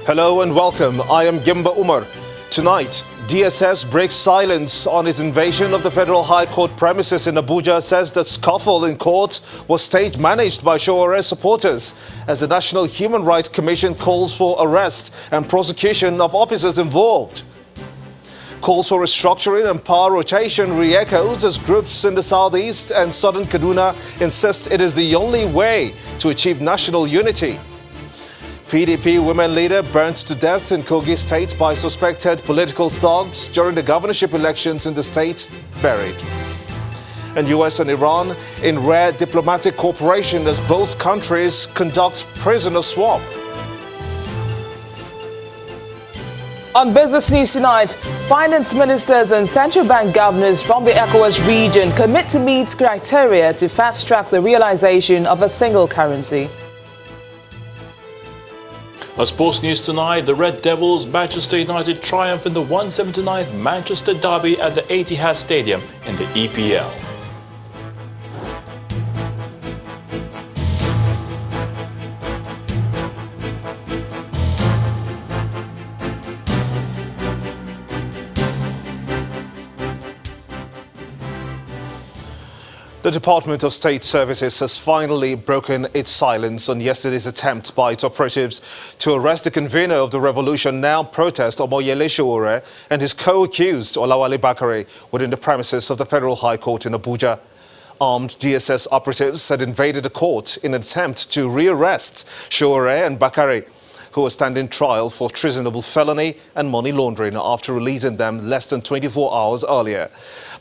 Hello and welcome. I am Gimba Umar. Tonight, DSS breaks silence on its invasion of the Federal High Court premises in Abuja, says that Scuffle in court was stage managed by Sowore supporters, as the National Human Rights Commission calls for arrest and prosecution of officers involved. Calls for restructuring and power rotation re-echoes as groups in the southeast and southern Kaduna insist it is the only way to achieve national unity. PDP women leader burnt to death in Kogi state by suspected political thugs during the governorship elections in the state, buried. And US and Iran in rare diplomatic cooperation as both countries conduct prisoner swap. On Business News tonight, finance ministers and central bank governors from the ECOWAS region commit to meet criteria to fast-track the realization of a single currency. On Sports News tonight, the Red Devils Manchester United triumph in the 179th Manchester Derby at the Etihad Stadium in the EPL. The Department of State Services has finally broken its silence on yesterday's attempt by its operatives to arrest the convener of the Revolution Now protest, Omoyele Sowore, and his co-accused, Olawale Bakare, within the premises of the Federal High Court in Abuja. Armed DSS operatives had invaded the court in an attempt to rearrest Sowore and Bakare, who are standing trial for treasonable felony and money laundering after releasing them less than 24 hours earlier.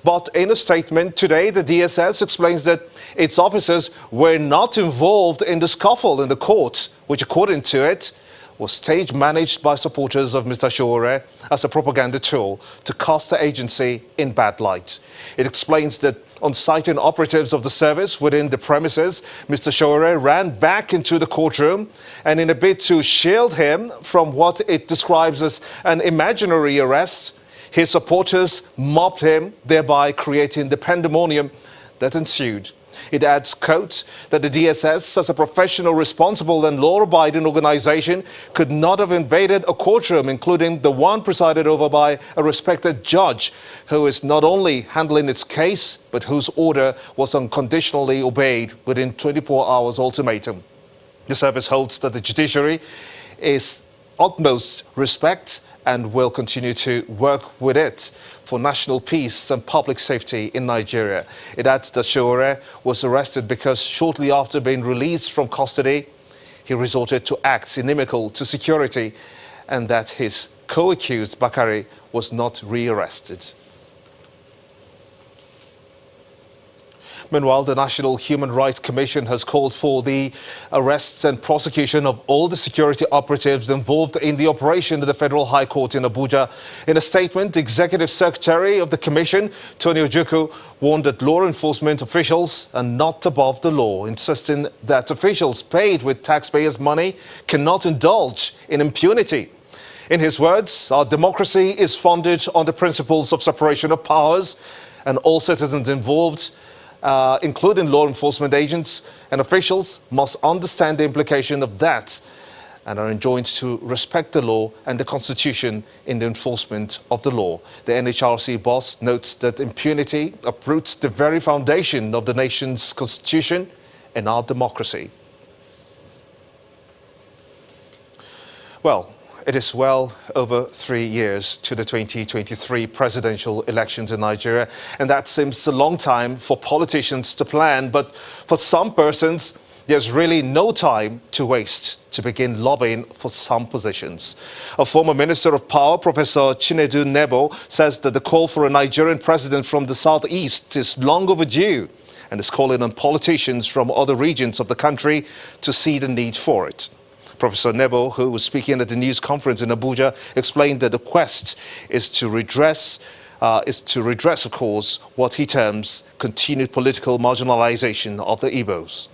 But in a statement today, the DSS explains that its officers were not involved in the scuffle in the court, which, according to it, was stage managed by supporters of Mr. Sowore as a propaganda tool to cast the agency in bad light. It explains that on citing operatives of the service within the premises, Mr. Sowore ran back into the courtroom, and in a bid to shield him from what it describes as an imaginary arrest, his supporters mobbed him, thereby creating the pandemonium that ensued. It adds, quote, that the DSS, as a professional, responsible and law-abiding organization, could not have invaded a courtroom, including the one presided over by a respected judge, who is not only handling its case, but whose order was unconditionally obeyed within 24 hours ultimatum. The service holds that the judiciary is utmost respect and will continue to work with it for national peace and public safety in Nigeria. It adds that Sowore was arrested because shortly after being released from custody, he resorted to acts inimical to security, and that his co-accused Bakare was not rearrested. Meanwhile, the National Human Rights Commission has called for the arrests and prosecution of all the security operatives involved in the operation of the Federal High Court in Abuja. In a statement, the Executive Secretary of the Commission, Tony Ojukwu, warned that law enforcement officials are not above the law, insisting that officials paid with taxpayers' money cannot indulge in impunity. In his words, our democracy is founded on the principles of separation of powers, and all citizens involved, including law enforcement agents and officials, must understand the implication of that and are enjoined to respect the law and the Constitution in the enforcement of the law. The NHRC boss notes that impunity uproots the very foundation of the nation's Constitution and our democracy. Well, it is well over 3 years to the 2023 presidential elections in Nigeria, and that seems a long time for politicians to plan, but for some persons, there's really no time to waste to begin lobbying for some positions. A former Minister of Power, Professor Chinedu Nebo, says that the call for a Nigerian president from the southeast is long overdue and is calling on politicians from other regions of the country to see the need for it. Professor Nebo, who was speaking at the news conference in Abuja, explained that the quest is to redress, of course, what he terms continued political marginalization of the Igbos.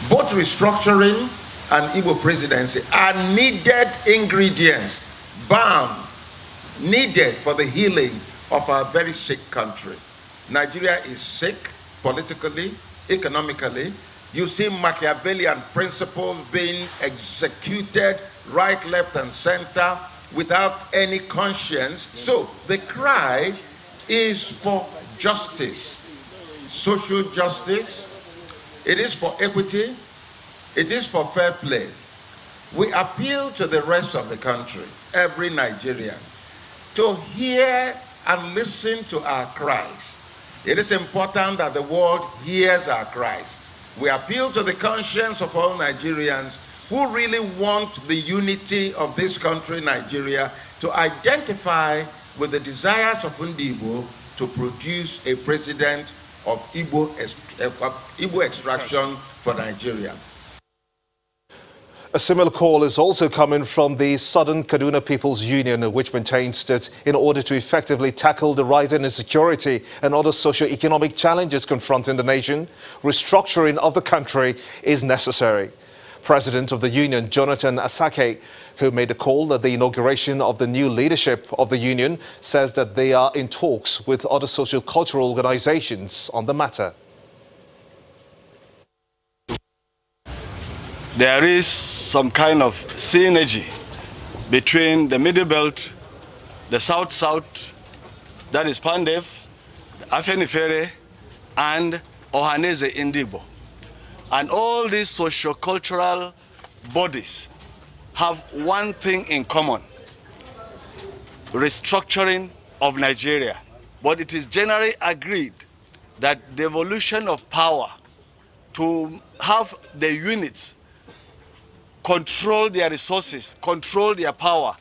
Both restructuring and Igbo presidency are needed ingredients, balm, needed for the healing of our very sick country. Nigeria is sick politically, economically, You see Machiavellian principles being executed right, left, and center without any conscience. So the cry is for justice, social justice. It is for equity. It is for fair play. We appeal to the rest of the country, every Nigerian, to hear and listen to our cries. It is important that the world hears our cries. We appeal to the conscience of all Nigerians who really want the unity of this country, Nigeria, to identify with the desires of Ndibo to produce a president of Igbo extraction for Nigeria. A similar call is also coming from the Southern Kaduna People's Union, which maintains that in order to effectively tackle the rising insecurity and other socio-economic challenges confronting the nation, restructuring of the country is necessary. President of the union, Jonathan Asake, who made the call at the inauguration of the new leadership of the union, says that they are in talks with other socio-cultural organizations on the matter. There is some kind of synergy between the Middle Belt, the South-South, that is Pandev, Afenifere, and Ohaneze Indibo. And all these socio-cultural bodies have one thing in common: restructuring of Nigeria. But it is generally agreed that the evolution of power to have the units control their resources, control their power,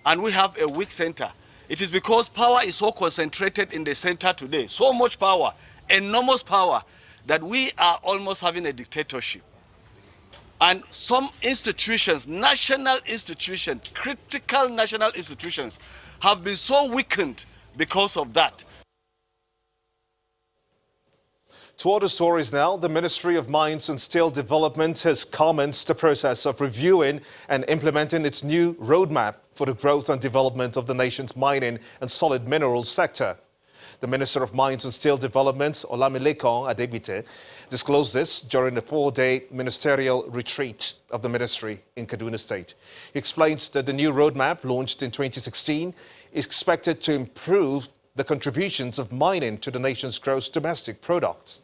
and we have a weak center. It is because power is so concentrated in the center today, so much power, enormous power, that we are almost having a dictatorship. And some institutions, national institutions, critical national institutions, have been so weakened because of that. To other stories now, the Ministry of Mines and Steel Development has commenced the process of reviewing and implementing its new roadmap for the growth and development of the nation's mining and solid minerals sector. The Minister of Mines and Steel Development, Olamilekan Adegbite, disclosed this during a 4-day ministerial retreat of the ministry in Kaduna State. He explains that the new roadmap, launched in 2016, is expected to improve the contributions of mining to the nation's gross domestic product.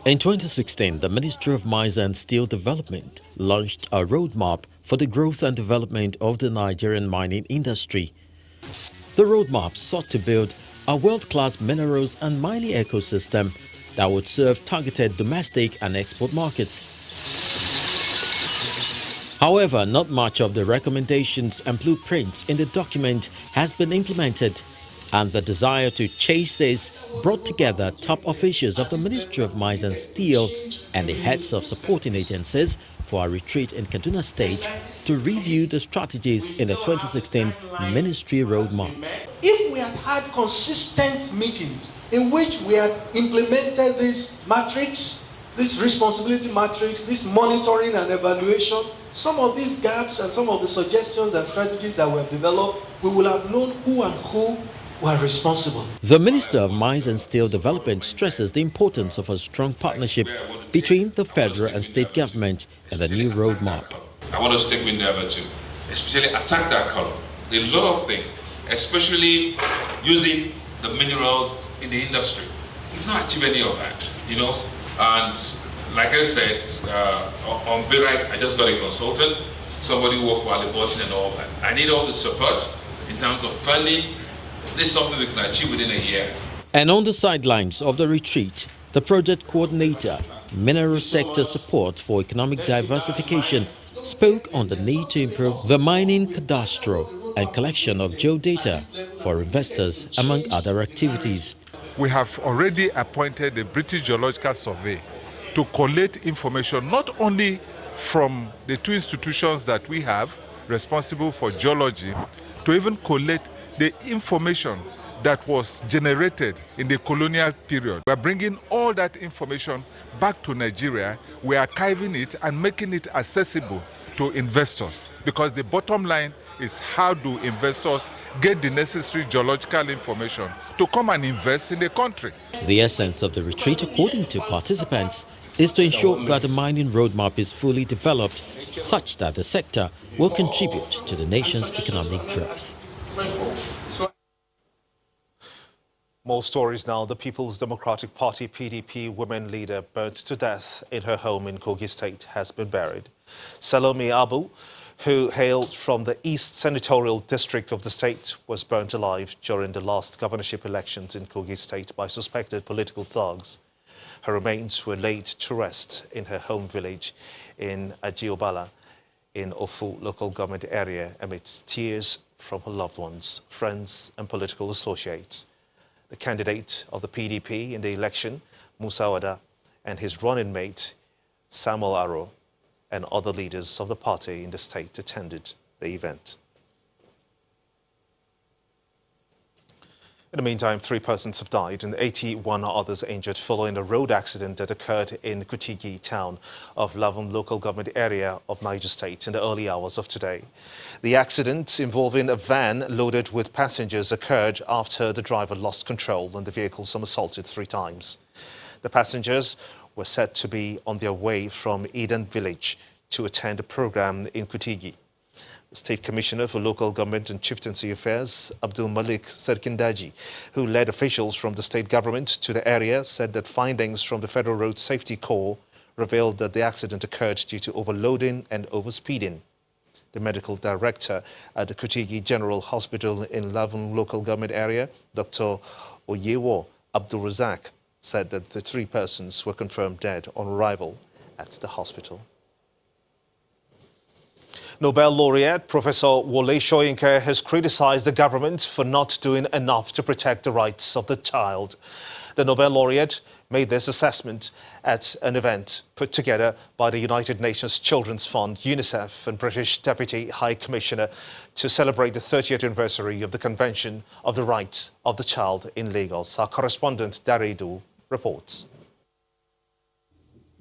In 2016, the Ministry of Mines and Steel Development launched a roadmap for the growth and development of the Nigerian mining industry. The roadmap sought to build a world-class minerals and mining ecosystem that would serve targeted domestic and export markets. However, not much of the recommendations and blueprints in the document has been implemented, and the desire to chase this brought together top officials of the Ministry of Mines and Steel and the heads of supporting agencies for a retreat in Kaduna State to review the strategies in the 2016 Ministry Roadmap. If we had had consistent meetings in which we had implemented this matrix, this responsibility matrix, this monitoring and evaluation, some of these gaps and some of the suggestions and strategies that were developed, we will have known who and who were responsible. The Minister of Mines and Steel Development stresses the importance of a strong partnership between the federal and state government and the new roadmap. I want to step in there to especially attack that column. A lot of things, especially using the minerals in the industry. We've not achieved any of that, you know. And like I said, on Birite, I just got a consultant, somebody who works for Aliboston and all that. I need all the support in terms of funding. This is something we can achieve within a year. And on the sidelines of the retreat, the project coordinator, Mineral Sector Support for Economic Diversification, spoke on the need to improve the mining cadastral and collection of geodata for investors, among other activities. We have already appointed the British Geological Survey to collate information not only from the two institutions that we have responsible for geology, to even collate the information that was generated in the colonial period. We are bringing all that information back to Nigeria. We are archiving it and making it accessible to investors, because the bottom line is how do investors get the necessary geological information to come and invest in the country. The essence of the retreat, according to participants, is to ensure that the mining roadmap is fully developed such that the sector will contribute to the nation's economic growth. More stories now. The People's Democratic Party PDP women leader burnt to death in her home in Kogi State has been buried. Salome Abu, who hailed from the East Senatorial District of the state, was burnt alive during the last governorship elections in Kogi State by suspected political thugs. Her remains were laid to rest in her home village in Ajiobala in Ofu local government area amidst tears from her loved ones, friends and political associates. The candidate of the PDP in the election, Musa Wada, and his running mate, Samuel Aro, and other leaders of the party in the state attended the event. In the meantime, 3 persons have died and 81 others injured following a road accident that occurred in Kogi town of Lavon local government area of Niger State in the early hours of today. The accident involving a van loaded with passengers occurred after the driver lost control and the vehicle somersaulted 3 times. The passengers were said to be on their way from Eden village to attend a program in Kogi. The State Commissioner for Local Government and Chieftaincy Affairs, Abdul Malik Serkindaji, who led officials from the state government to the area, said that findings from the Federal Road Safety Corps revealed that the accident occurred due to overloading and overspeeding. The medical director at the Kogi General Hospital in Lavon local government area, Dr. Oyewo Abdul Razak, said that the 3 persons were confirmed dead on arrival at the hospital. Nobel laureate Professor Wole Soyinka has criticized the government for not doing enough to protect the rights of the child. The Nobel laureate made this assessment at an event put together by the United Nations Children's Fund, UNICEF, and British Deputy High Commissioner to celebrate the 30th anniversary of the Convention of the Rights of the Child in Lagos. Our correspondent Daridu reports.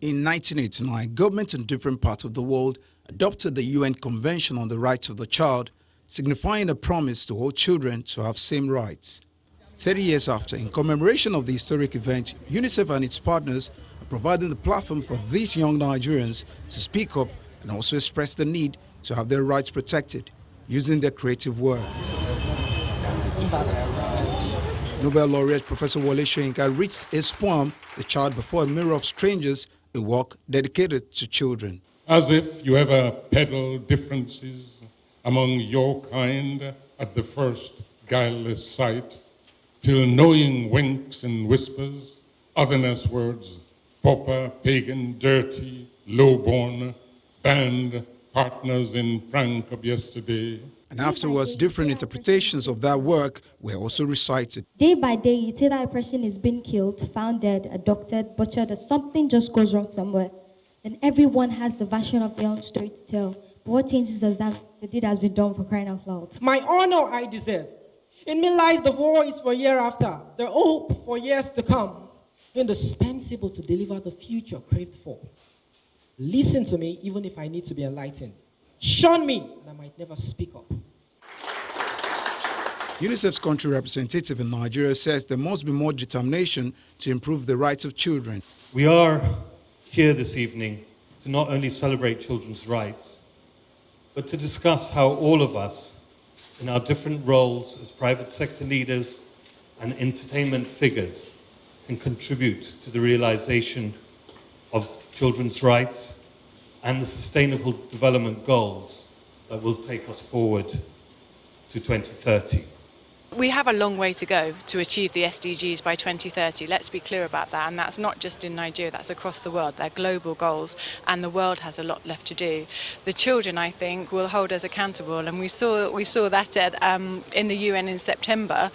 In 1989, governments in different parts of the world adopted the UN Convention on the Rights of the Child, signifying a promise to all children to have same rights. 30 years after, in commemoration of the historic event, UNICEF and its partners are providing the platform for these young Nigerians to speak up and also express the need to have their rights protected using their creative work. Nobel laureate Professor Wole Soyinka reads his poem, The Child Before a Mirror of Strangers, a work dedicated to children. As if you ever peddle differences among your kind at the first guileless sight, till knowing winks and whispers, otherness words, pauper, pagan, dirty, lowborn, band, partners in prank of yesterday. And afterwards, different interpretations of that work were also recited. Day by day, you say that a person is being killed, found dead, abducted, butchered, or something just goes wrong somewhere. And everyone has the version of their own story to tell. But what changes does that the deed has been done for crying out loud? My honor I deserve. In me lies the voice for year after, the hope for years to come, indispensable to deliver the future craved for. Listen to me even if I need to be enlightened. Shun me and I might never speak up. UNICEF's country representative in Nigeria says there must be more determination to improve the rights of children. We are here this evening to not only celebrate children's rights, but to discuss how all of us, in our different roles as private sector leaders and entertainment figures, can contribute to the realization of children's rights and the sustainable development goals that will take us forward to 2030. We have a long way to go to achieve the SDGs by 2030. Let's be clear about that. And that's not just in Nigeria, that's across the world. They're global goals and the world has a lot left to do. The children, I think, will hold us accountable. And we saw that in the UN in September.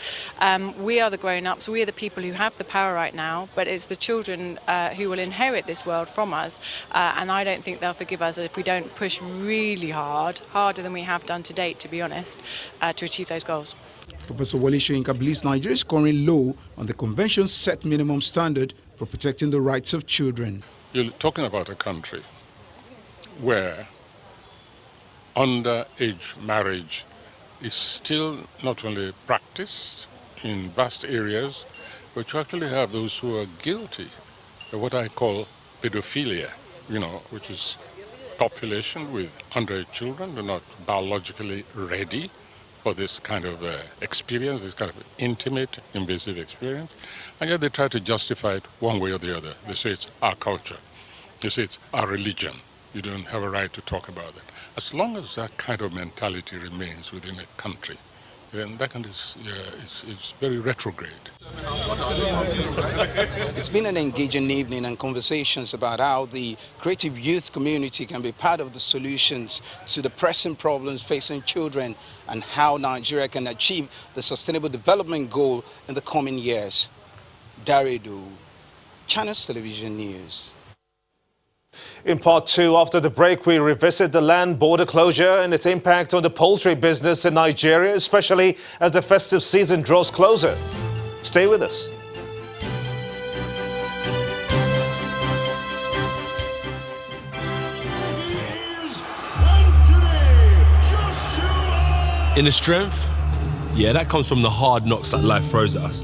We are the grown-ups, we are the people who have the power right now, but it's the children who will inherit this world from us. And I don't think they'll forgive us if we don't push really hard, harder than we have done to date, to be honest, to achieve those goals. Professor Wole Soyinka believes Nigeria is scoring low on the convention's set minimum standard for protecting the rights of children. You're talking about a country where underage marriage is still not only practiced in vast areas, but you actually have those who are guilty of what I call pedophilia, which is population with underage children. They're not biologically ready for this kind of experience, this kind of intimate, invasive experience. And yet they try to justify it one way or the other. They say it's our culture. They say it's our religion. You don't have a right to talk about it. As long as that kind of mentality remains within a country, then that kind is very retrograde. It's been an engaging evening and conversations about how the creative youth community can be part of the solutions to the pressing problems facing children and how Nigeria can achieve the Sustainable Development Goal in the coming years. Daredu, Channels Television News. In part two, after the break, we revisit the land border closure and its impact on the poultry business in Nigeria, especially as the festive season draws closer. Stay with us. Inner strength? Yeah, that comes from the hard knocks that life throws at us.